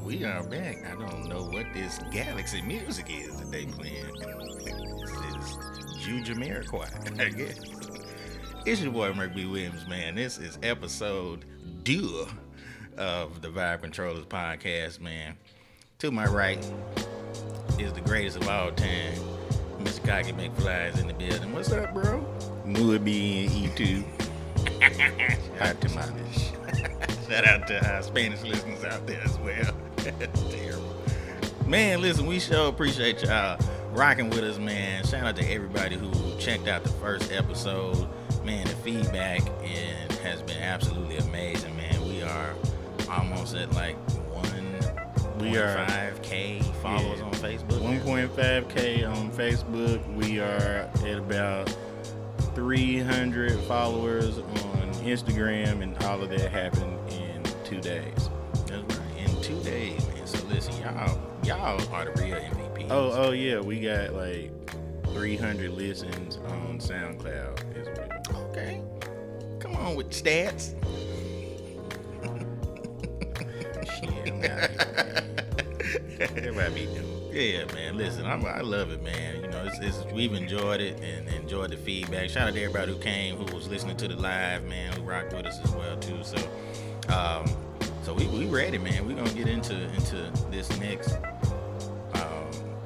We are back. I don't know what this Galaxy music is that they playing. This is Jujamiroquai, I guess. It's your boy Merc B. Williams, man. This is episode 2 of the Vibe Controllers podcast, man. To my right is the greatest of all time, Mr. Cocky McFly is in the building. What's up, bro? Muabi and E2. Shout out to our Spanish listeners out there as well. That's terrible. Man, listen, we sure appreciate y'all rocking with us, man. Shout out to everybody who checked out the first episode. Man, the feedback has been absolutely amazing, man. We are almost at like 1.5K followers on Facebook. 1.5K on Facebook. We are at about 300 followers on Instagram, and all of that happened in 2 days. That's right, in 2 days, man. So listen, y'all are the real MVPs. Oh yeah, we got like 300 listens on SoundCloud as well. Okay, come on with stats. Shit, I'm out here. Everybody be doing. Yeah, man. Listen, I love it, man. You know, we've enjoyed it and enjoyed the feedback. Shout out to everybody who came, who was listening to the live, man, who rocked with us as well too. So, we ready, man. We're gonna get into this next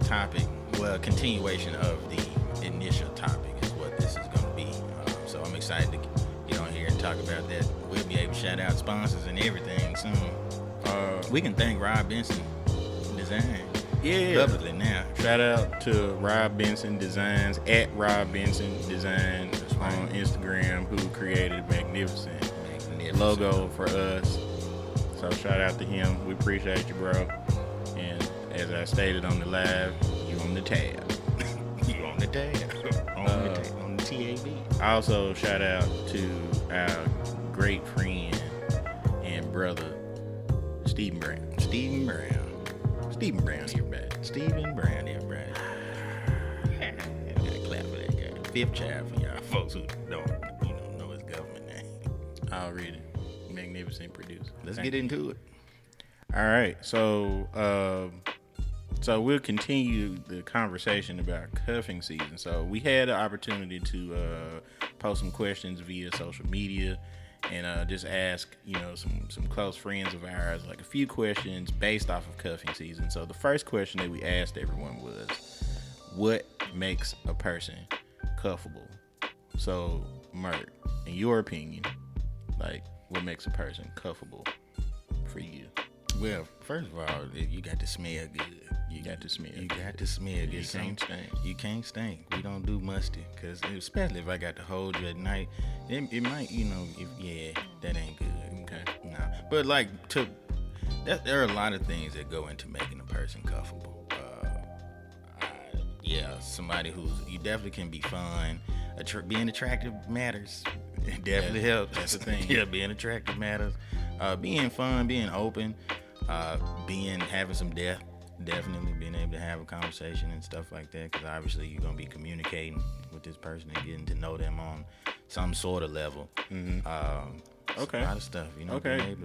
topic. Well, continuation of the initial topic is what this is gonna be. So I'm excited to get on here and talk about that. We'll be able to shout out sponsors and everything soon. We can thank Rob Benson Design. Yeah. Publicly now. Shout out to Rob Benson Designs at Rob Benson Design on Instagram, who created magnificent logo for us. So shout out to him. We appreciate you, bro. And as I stated on the live, you on the tab. You on the tab. On the TAB. Also shout out to our great friend and brother, Stephen Brown, everybody. Yeah, gotta clap for that guy. Fifth child for y'all folks who don't know his government name. Already magnificent producer. Let's get into it. All right, so we'll continue the conversation about cuffing season. So we had an opportunity to post some questions via social media and just ask, some close friends of ours, like a few questions based off of cuffing season. So the first question that we asked everyone was, what makes a person cuffable? So, Mert, in your opinion, like, what makes a person cuffable for you? Well, first of all, you got to smell good. You got to smell good. You can't stink. You can't stink. We don't do musty, because especially if I got to hold you at night, it might, that ain't good. Okay, no. But there are a lot of things that go into making a person cuffable. Somebody you definitely can be fun. Being attractive matters. It definitely helps. That's the thing. Yeah, being attractive matters. Being fun, being open, having some depth. Definitely being able to have a conversation and stuff like that, because obviously you're going to be communicating with this person and getting to know them on some sort of level. Mm-hmm. Okay. A lot of stuff, Okay.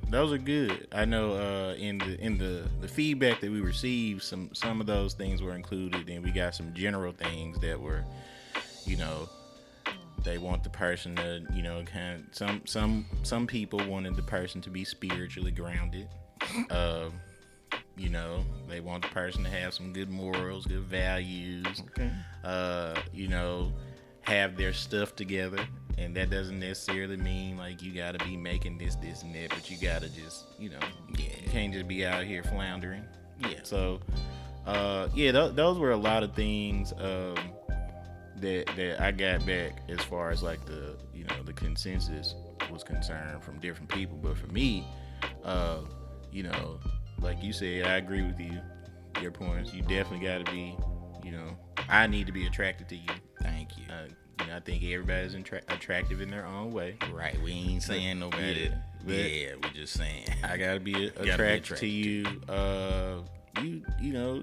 Those are good. I know in the feedback that we received, some of those things were included, and we got some general things that were, they want the person to, kind of, some people wanted the person to be spiritually grounded. They want the person to have some good morals, good values, okay. Have their stuff together. And that doesn't necessarily mean like you got to be making this, and that, but you got to just, you can't just be out here floundering. Yeah. So, those were a lot of things that I got back as far as like the consensus was concerned from different people. But for me, like you said, I agree with your points. You definitely got to be, I need to be attracted to you. Thank you. I think everybody's attractive in their own way. Right. We ain't saying nobody. Yeah, we just saying. I gotta be attracted to you.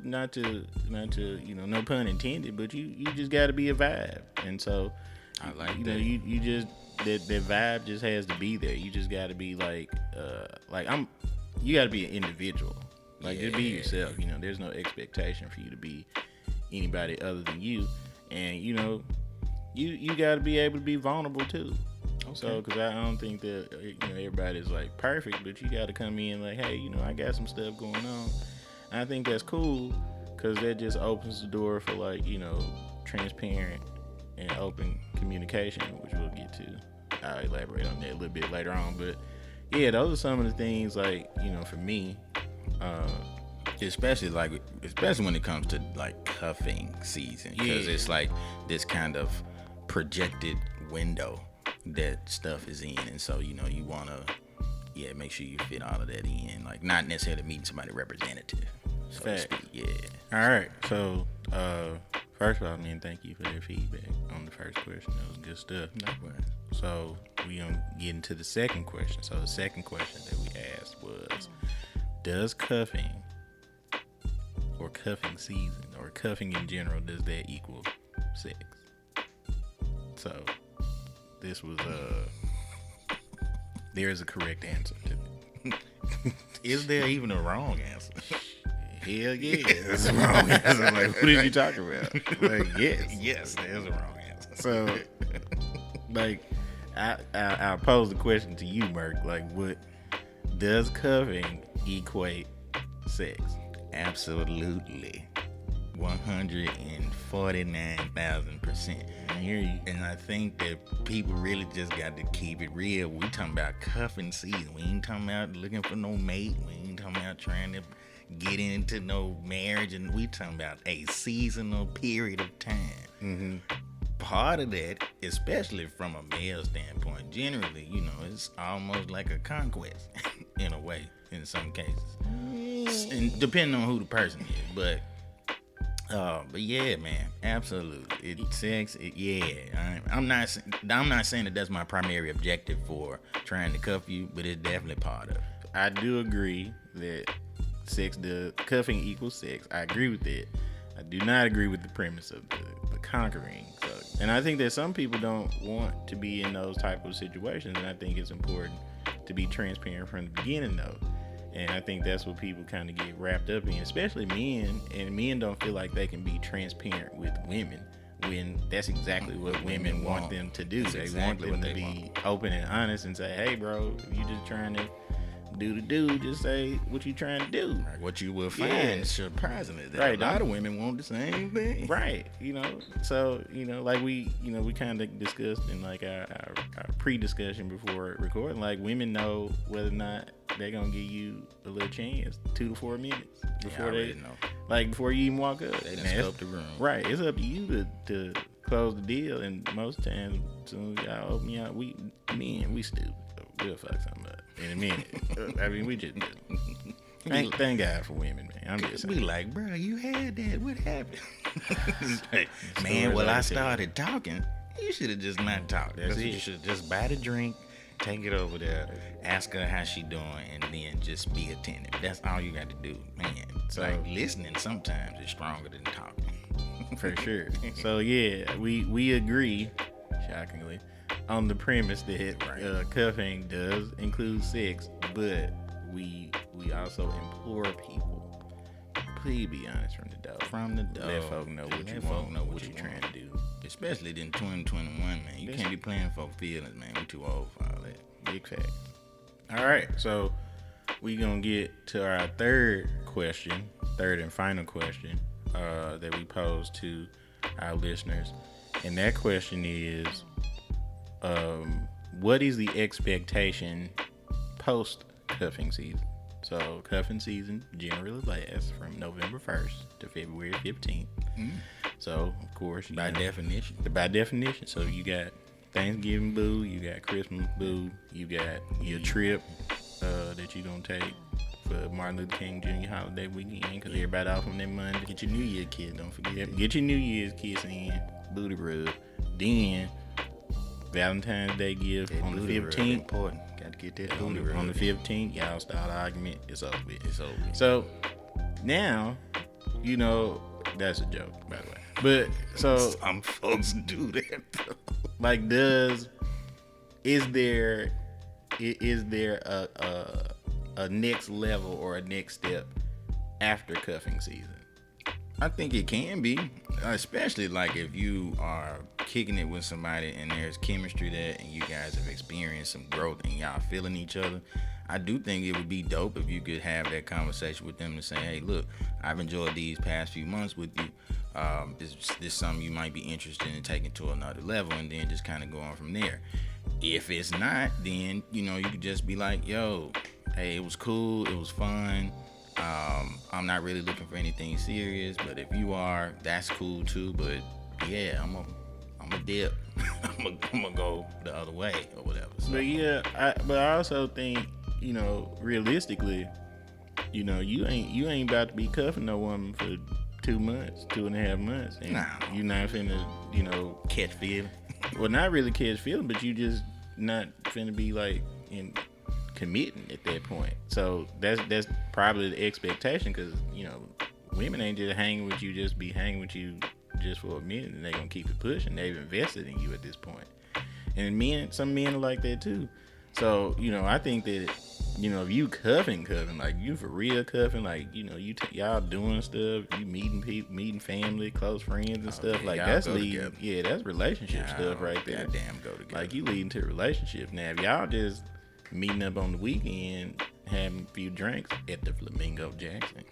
Not to no pun intended, but you just gotta be a vibe. And so I like that. You just that vibe just has to be there. You just gotta be you gotta be an individual. Like, just be yourself. You know, there's no expectation for you to be anybody other than you. And, you know, you got to be able to be vulnerable, too. Okay. So, because I don't think that, you know, everybody's, like, perfect, but you got to come in like, hey, you know, I got some stuff going on. And I think that's cool, because that just opens the door for, like, you know, transparent and open communication, which we'll get to. I'll elaborate on that a little bit later on. But, yeah, those are some of the things, like, you know, for me, especially when it comes to like cuffing season, because it's like this kind of projected window that stuff is in, and so, you know, you want to make sure you fit all of that in, like not necessarily meeting somebody representative, so to speak. All right, so first of all, man, thank you for their feedback on the first question. That was good stuff. So we gonna get into the second question. So the second question that we asked was, does cuffing or cuffing season or cuffing in general, does that equal sex? So this was there is a correct answer to it. Is there even a wrong answer? Hell yeah, that's a wrong answer. Like, what did you talk about? Like, yes, there's a wrong answer. So, like, I'll pose the question to you, Merk. Like, what does cuffing equate sex? Absolutely. 149,000%. I hear you. And I think that people really just got to keep it real. We talking about cuffing season. We ain't talking about looking for no mate. We ain't talking about trying to get into no marriage. And we talking about a seasonal period of time. Mm-hmm. Part of that, especially from a male standpoint, generally, you know, it's almost like a conquest in a way, in some cases. And depending on who the person is, but yeah, man, absolutely. I'm not saying that that's my primary objective for trying to cuff you, but it's definitely part of it. I do agree that cuffing equals sex. I agree with that. I do not agree with the premise of the conquering. So, and I think that some people don't want to be in those type of situations, and I think it's important to be transparent from the beginning, though. And I think that's what people kind of get wrapped up in, especially men. And men don't feel like they can be transparent with women when that's exactly what women want them to do. They want them to be open and honest and say, hey, bro, you just trying to do, just say what you trying to do. Right. What you will find, surprisingly, that a lot of women want the same thing. Right. You know, so, you know, like we kind of discussed in like our pre-discussion before recording, like women know whether or not they're going to give you a little chance, 2 to 4 minutes before they know. Like before you even walk up. They done scoped the room. Right. It's up to you to close the deal, and most times, as soon as y'all open y'all, we stupid. We'll fuck something up in a minute. I mean, we just do. Thank God for women, man. I'm just saying. Be like, bro, you had that. What happened? Like, man, well, I started talking. You should have just not talked. You should just buy the drink, take it over there, ask her how she doing, and then just be attentive. That's all you got to do, man. So, like, listening sometimes is stronger than talking. For sure. So yeah, we agree, shockingly, on the premise that cuffing does include sex, but we also implore people, please be honest from the door. Let folk know what you want, what you trying to do. Especially in 2021, man. You can't be playing folk feelings, man. We too old for all that. Big fact. All right, so we gonna get to our third and final question that we pose to our listeners, and that question is, what is the expectation post cuffing season? So cuffing season generally lasts from November 1st to February 15th. So of course, by definition. So you got Thanksgiving boo, you got Christmas boo, you got your trip that you're gonna take for Martin Luther King Jr. holiday weekend, because everybody off on that Monday. Get your New Year kiss, don't forget. Get your New Year's kiss in, booty rub. Then Valentine's Day gift on the 15th. Important. Got to get that booty rub. On the 15th, y'all start an argument. It's over. So now, you know, that's a joke, by the way. But so some folks do that though. Like, is there a next level or a next step after cuffing season? I think it can be, especially like if you are kicking it with somebody and there's chemistry there and you guys have experienced some growth and y'all feeling each other. I do think it would be dope if you could have that conversation with them and say, hey, look, I've enjoyed these past few months with you. Is this something you might be interested in taking to another level, and then just kind of go on from there. If it's not, then, you could just be like, yo, hey, it was cool, it was fun. I'm not really looking for anything serious, but if you are, that's cool too. But yeah, I'm a dip. I'm gonna go the other way or whatever. So. But yeah, I also think, realistically, you ain't about to be cuffing no woman for 2 months, 2.5 months, and you not finna, catch feeling. Well, not really catch feeling, but you just not finna be like in committing at that point. So that's probably the expectation, because women ain't just hanging with you, just be hanging with you just for a minute, and they gonna keep it pushing. They've invested in you at this point. And some men are like that too. So I think that if you cuffing, like you for real cuffing, like y'all doing stuff, you meeting people, meeting family, close friends and stuff, like that's leading. Yeah, that's relationship stuff right there. Goddamn go together. Like you leading to a relationship. Now if y'all just meeting up on the weekend, having a few drinks at the Flamingo Jackson,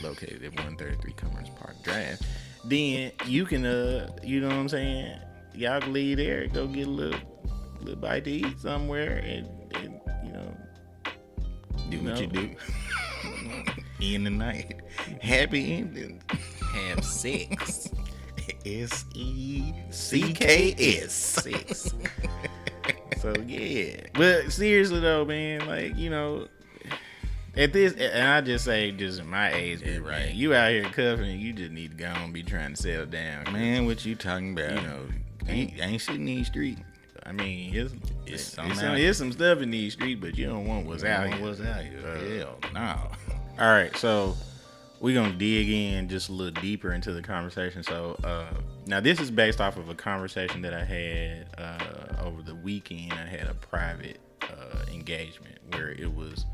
located at 133 Commerce Park Drive, then you can you know what I'm saying, y'all can leave there, go get a little bite to eat somewhere, and do what you do. End the night. Happy ending. Have sex. SECKS. Sex. So yeah, but seriously though, man, like at this, and I just say, just in my age group, right? Man, you out here cuffing, you just need to go and be trying to settle down, man. What you talking about? Ain't shit in these streets. I mean, it's some stuff in these streets, but you don't want what's out here. What's out here? Hell no. All right, so we're gonna dig in just a little deeper into the conversation. So now this is based off of a conversation that I had over the weekend. I had a private engagement where it was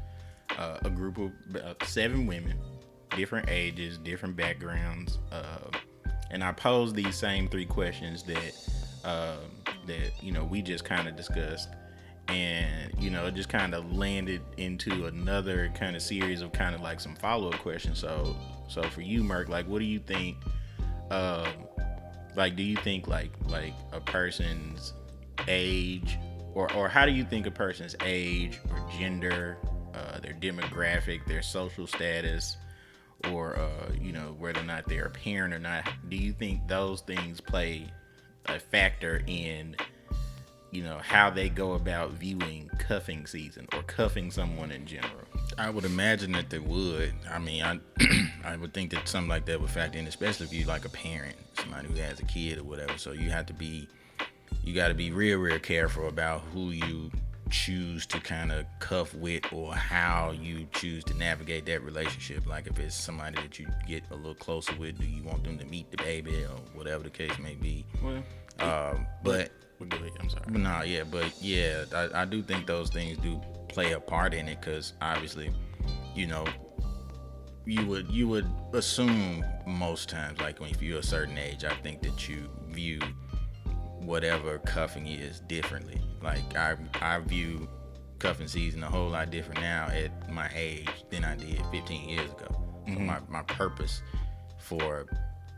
a group of 7 women, different ages, different backgrounds, and I posed these same 3 questions that we just kind of discussed, and it just kind of landed into another kind of series of kind of like some follow-up questions. So for you, Merk, like, what do you think? Like, do you think like a person's age, or how do you think a person's age or gender, their demographic, their social status, or whether or not they're a parent or not, do you think those things play a factor in how they go about viewing cuffing season or cuffing someone in general? I would imagine that they would. I mean, I would think that something like that would factor in, especially if you like a parent, somebody who has a kid or whatever. So you got to be real careful about who you choose to kind of cuff with, or how you choose to navigate that relationship. Like if it's somebody that you get a little closer with, do you want them to meet the baby or whatever the case may be? Well, but go ahead. I'm sorry. But I do think those things do play a part in it, because obviously, you would assume most times, like if you're a certain age, I think that you view whatever cuffing is differently. Like I view cuffing season a whole lot different now at my age than I did 15 years ago. So my purpose for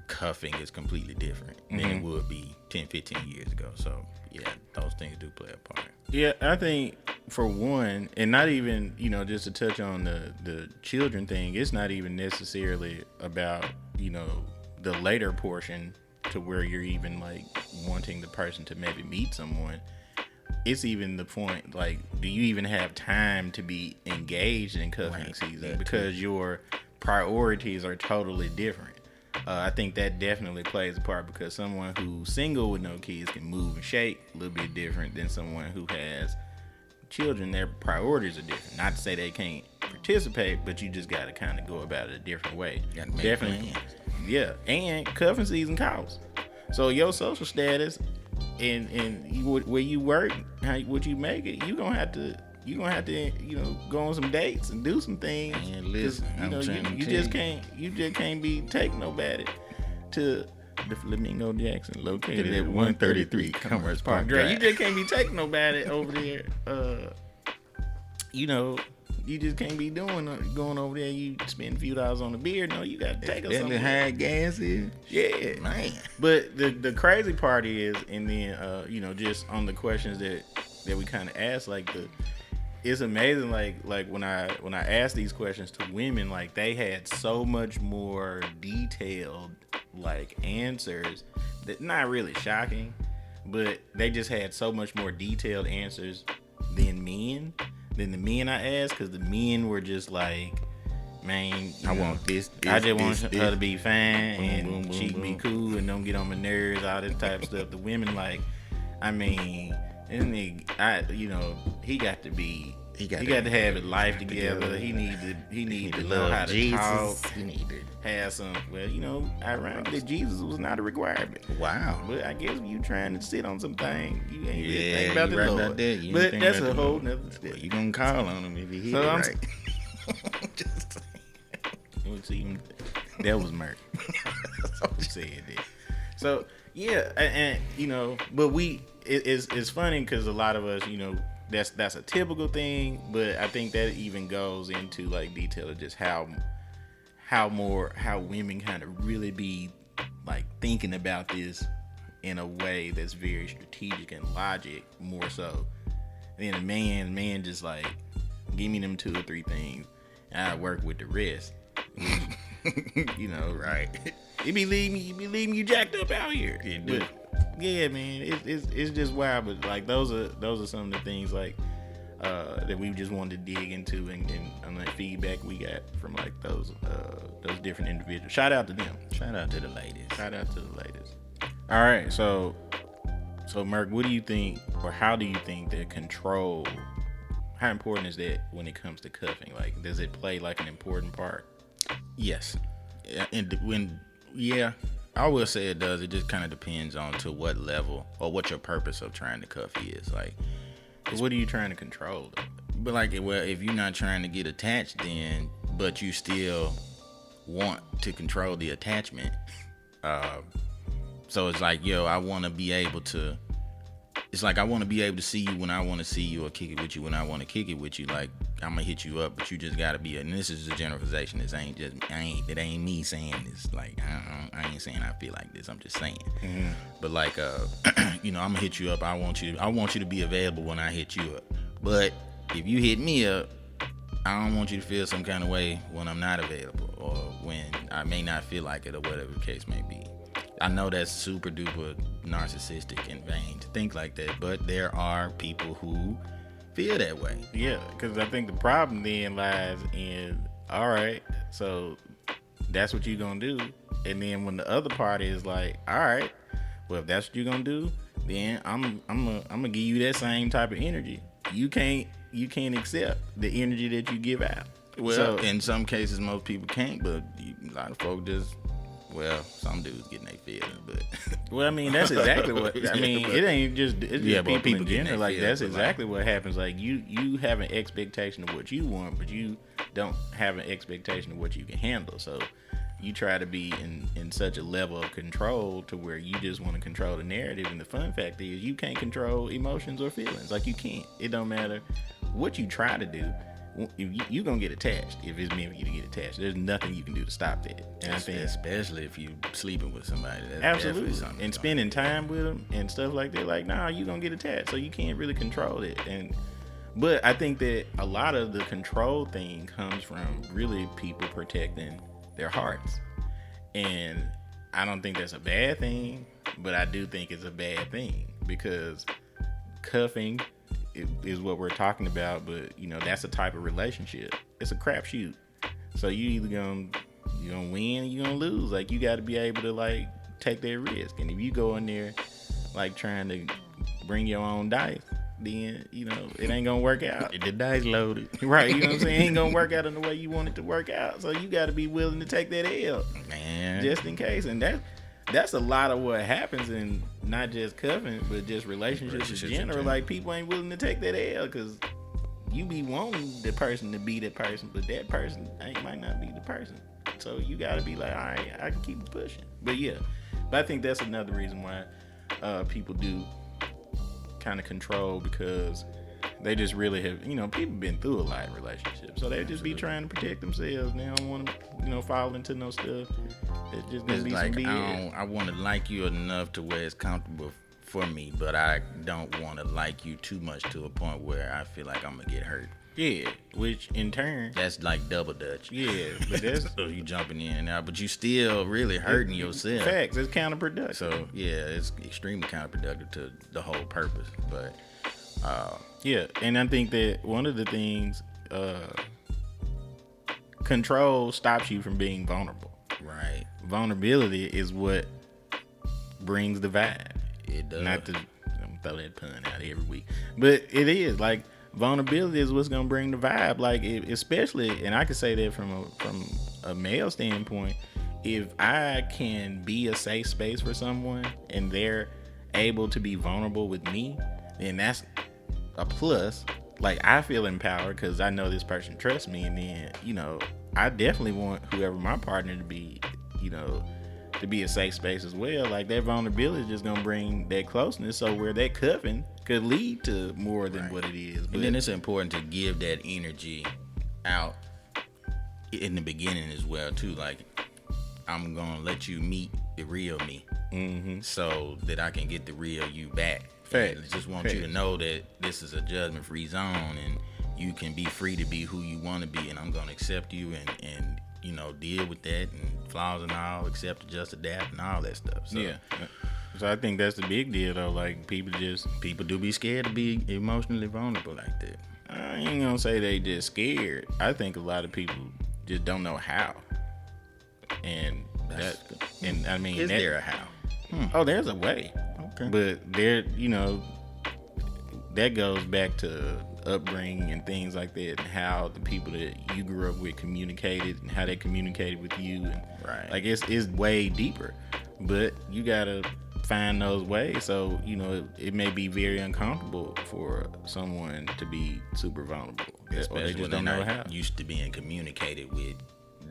cuffing is completely different than it would be 10, 15 years ago. So yeah, those things do play a part. Yeah, I think for one, and not even, just to touch on the children thing, it's not even necessarily about, the later portion to where you're even like wanting the person to maybe meet someone. It's even the point, like, do you even have time to be engaged in cuffing season? Because your priorities are totally different. I think that definitely plays a part, because someone who's single with no kids can move and shake a little bit different than someone who has children. Their priorities are different. Not to say they can't participate, but you just got to kind of go about it a different way. Definitely. Yeah, and cuffing season counts. So your social status and where you work, what you make it, you gonna have to you gonna have to, go on some dates and do some things. And listen, you just can't be taking nobody to the Flamingo Jackson located at 133 Commerce Park Drive. You just can't be taking nobody over there. You just can't be going over there. You spend a few dollars on a beer. No, you got to take us somewhere. High gas is. Yeah, man. But the crazy part is, and then just on the questions that we kind of ask, like it's amazing. Like when I asked these questions to women, like they had so much more detailed like answers that not really shocking, but they just had so much more detailed answers than the men I asked, because the men were just like, man, I want this. I just want her to be fine boom, and boom, boom, she boom. be cool and don't get on my nerves, all this type of stuff. The women like, I mean, and he got to be. He got to have his life together. He need to know how to Jesus. talk. He need to have some. Well, ironically, Jesus was not a requirement. Wow. But I guess if you trying to sit on some things, you ain't really Yeah, think about the you right Lord. about that. You But ain't think that's about a the whole Lord. nother step. Well, you gonna call on him if he hit So it I'm right. Just saying. Let's see, that was murder. Said that. So yeah, and but it's funny because a lot of us, that's a typical thing, but I think that even goes into like detail of just how women kind of really be like thinking about this in a way that's very strategic and logic more so. And then a man just like, give me them 2 or 3 things and I work with the rest. Right. You be leaving you jacked up out here. It do. But yeah, man, it's just wild. But like those are some of the things like that we just wanted to dig into and the feedback we got from like those different individuals. Shout out to them. Shout out to the ladies. All right, so Merk, what do you think, or how do you think that control? How important is that when it comes to cuffing? Like, does it play like an important part? Yes. I will say it does. It just kind of depends on to what level or what your purpose of trying to cuff is. Like, What are you trying to control, though? but like, well, if you're not trying to get attached, then but you still want to control the attachment. So it's like, I want to be able to. It's like I want to be able to see you when I want to see you, or kick it with you when I want to kick it with you. Like, I'm gonna hit you up, but you just gotta be. And this is a generalization. It ain't me saying this. Like, I ain't saying I feel like this. I'm just saying. Mm-hmm. But like, I'm gonna hit you up. I want you to be available when I hit you up. But if you hit me up, I don't want you to feel some kind of way when I'm not available, or when I may not feel like it, or whatever the case may be. I know that's super duper narcissistic and vain to think like that, but there are people who feel that way. Yeah, because I think the problem then lies in, all right, so that's what you're gonna do, and then when the other party is like, all right, well, if that's what you're gonna do, then I'm gonna give you that same type of energy. You can't accept the energy that you give out. Well, So- in some cases, most people can't, but a lot of folk just. Well, some dudes getting their feelings, but Well, I mean, that's exactly what I mean. but- It ain't just it's just but people in getting general. their Like feelings, that's but, exactly what happens. Like you have an expectation of what you want, but you don't have an expectation of what you can handle. So you try to be in such a level of control to where you just want to control the narrative. And the fun fact is, you can't control emotions or feelings. Like you can't. It don't matter what you try to do. You gonna get attached if it's meant for you to get attached. There's nothing you can do to stop that. And I think especially if you sleeping with somebody. That's absolutely, definitely something and spending time with them and stuff like that. Like, nah, you gonna get attached, so you can't really control it. But I think that a lot of the control thing comes from really people protecting their hearts, and I don't think that's a bad thing, but I do think it's a bad thing because cuffing is what we're talking about. But that's a type of relationship. It's a crapshoot. So you either gonna win or you gonna lose. Like, you got to be able to like take that risk. And if you go in there like trying to bring your own dice, then it ain't gonna work out. The dice loaded, Right? You know what I'm saying? It ain't gonna work out in the way you want it to work out. So you got to be willing to take that L, man. just in case. And that's a lot of what happens in not just cuffing, but just relationships in general. Like, people ain't willing to take that L because you be wanting the person to be that person, but that person might not be the person. So you gotta be like, all right, I can keep pushing. But yeah, but I think that's another reason why people do kind of control, because they just really have, people been through a lot of relationships, so they just be trying to protect themselves. They don't want to, fall into no stuff. It's just gonna be like, some BS. I want to like you enough to where it's comfortable for me, but I don't want to like you too much to a point where I feel like I'm gonna get hurt. Yeah, which in turn, that's like double dutch. Yeah, but that's so you jumping in and out, but you still really hurting yourself. Facts, it's counterproductive. So yeah, it's extremely counterproductive to the whole purpose. But yeah, and I think that one of the things, control stops you from being vulnerable. Right. Vulnerability is what brings the vibe. It does. Not to throw that pun out every week, but it is like vulnerability is what's gonna bring the vibe. Like especially, and I can say that from a male standpoint, if I can be a safe space for someone and they're able to be vulnerable with me, then that's a plus. Like I feel empowered because I know this person trusts me, and then I definitely want whoever my partner to be, to be a safe space as well. Like that vulnerability is just gonna bring that closeness, so where that cuffing could lead to more than what it is. But and then it's important to give that energy out in the beginning as well too. Like I'm gonna let you meet the real me, so that I can get the real you back. I just want you to know that this is a judgment-free zone, and you can be free to be who you want to be, and I'm gonna accept you and deal with that and flaws and all, accept, adjust, adapt, and all that stuff. So, yeah. So I think that's the big deal, though. Like people do be scared to be emotionally vulnerable like that. I ain't gonna say they just scared. I think a lot of people just don't know how. And I mean, is there a how? Oh, there's a way. Okay. But there, that goes back to upbringing and things like that, and how the people that you grew up with communicated and how they communicated with you, and like it's way deeper. But you gotta find those ways. So it may be very uncomfortable for someone to be super vulnerable, especially or they just when don't know how. Used to being communicated with.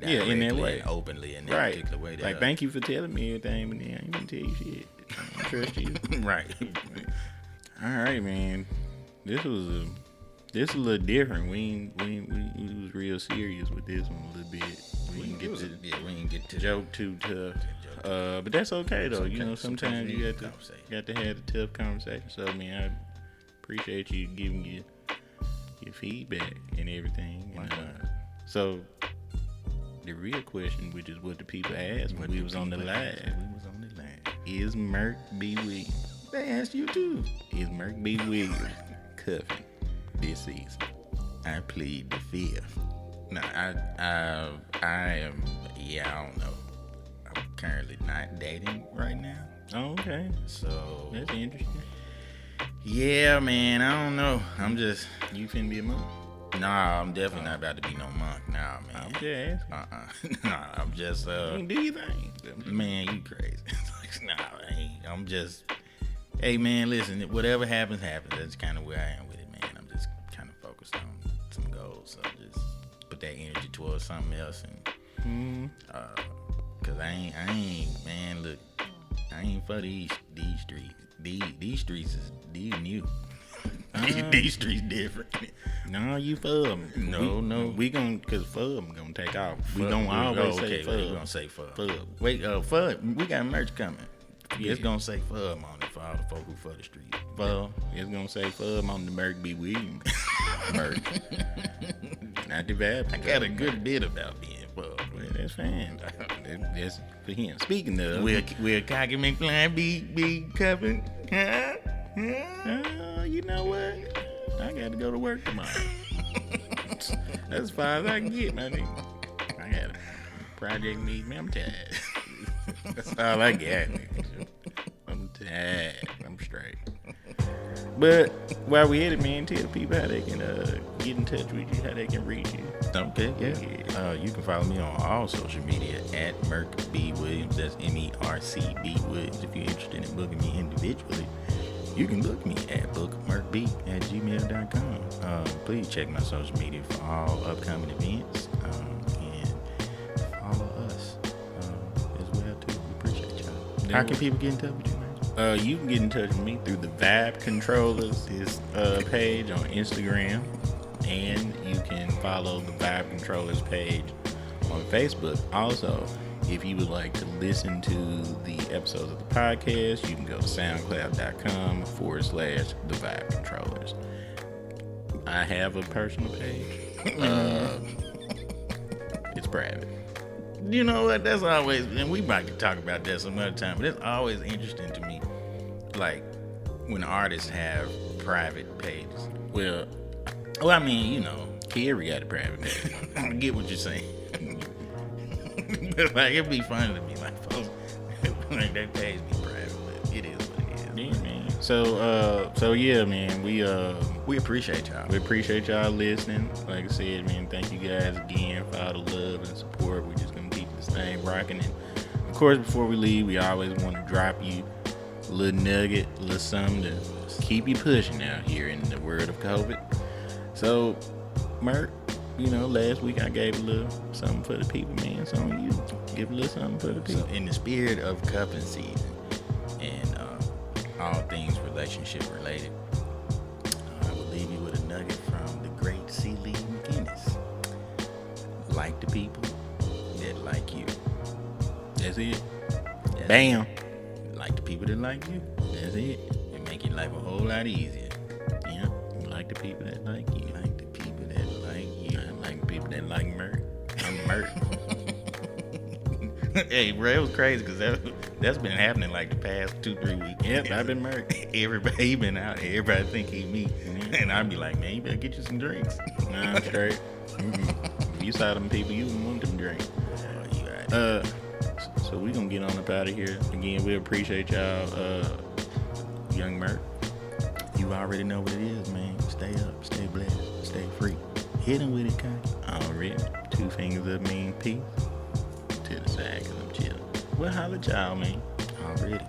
In that way, and openly, in that particular way. Like, thank you for telling me everything, but then I ain't gonna tell you shit. I don't trust you. Right. All right, man. This was a little different. We was real serious with this one a little bit. We didn't get to joke too tough. But that's okay though. Sometimes you got to have a tough conversation. So I mean, I appreciate you giving your feedback and everything. So the real question, which is what the people asked when we was on the live, is Merc B. Williams? They asked you too. Is Merc B. Williams cuffing this season? I plead the fifth. No, I am. Yeah, I don't know. I'm currently not dating right now. Oh, okay. So that's interesting. Yeah, man. I don't know. I'm just. You finna be a monk? Nah, I'm definitely not about to be no monk. Nah, man. Okay. Nah, I'm just. You do your thing. Man, you crazy. Nah, I'm just. Hey, man, listen. Whatever happens, happens. That's kind of where I am with it, man. I'm just kind of focused on some goals. So just put that energy towards something else, and cause I ain't, man. Look, I ain't for these streets. These streets is new. These streets different. No, you for them. No. We cause Fub gonna take off. We gonna always say Fub. We gonna say Fub. Wait, Fub. We got merch coming. Yeah. It's gonna say Fub on it for all the folk who for the street. Fub. It's gonna say Fub on the Merc B. Williams. Merc. Not the vibe. I got a good bit about being Fub. Well, that's fine. That's for him. Speaking of, will Cocky McFly be Cuffin? Huh? You know what? I got to go to work tomorrow. That's as far as I can get, my nigga. I got a project needs me. I'm tired. That's all I got, nigga. I'm tired. I'm straight. But while we at it, man, tell the people how they can get in touch with you, how they can reach you. Okay, yeah. You can follow me on all social media at Merc B. Williams. That's MERCB Williams. If you're interested in booking me individually, You can book me at bookmerkbeat@gmail.com. Please check my social media for all upcoming events, and follow us as well too. We appreciate y'all. How can people get in touch with you, man? You can get in touch with me through the Vibe Controllers page on Instagram, and you can follow the Vibe Controllers page on Facebook. Also, if you would like to listen to the episodes of the podcast, you can go to soundcloud.com/the Vibe Controllers. I have a personal page. It's private. You know what? That's always, and we might talk about that some other time, but it's always interesting to me, like when artists have private pages. Well, I mean, you know, Kerry got a private page. I get what you're saying. But like, it'd be funny to me, like, folks, like that page be private, but it is what it is. Yeah, man. So yeah, man, we appreciate y'all. We appreciate y'all listening. Like I said, man, thank you guys again for all the love and support. We're just gonna keep this thing rocking. And of course, before we leave, we always want to drop you a little nugget, a little something to keep you pushing out here in the world of COVID. So, Merk, you know, last week I gave a little something for the people, man. So on you, give a little something for the people. So in the spirit of cuffing season and all things relationship related, I will leave you with a nugget from the great C. Lee McGinnis. Like the people that like you. That's it. That's Bam. It. Like the people that like you. That's it. It make your life a whole lot easier. Yeah. Like the people that like you. Like the people that like you. I like people that like Merk. I'm Merk. Hey, bro, it was crazy because that's been happening like the past 2-3 weeks. Yep, I've been Merk. Everybody been out here. Everybody think he me. Mm-hmm. And I'd be like, man, you better get you some drinks. Nah, I'm straight. If you saw them people, you wouldn't want them drinks. So we gonna get on up out of here. Again, we appreciate y'all, young Merk. You already know what it is, man. Stay up, stay blessed, stay free. Hit him with it, Kai. Already. 2 fingers up mean peace. To the side, cause I'm chilling. Well, holla at y'all, man. Already.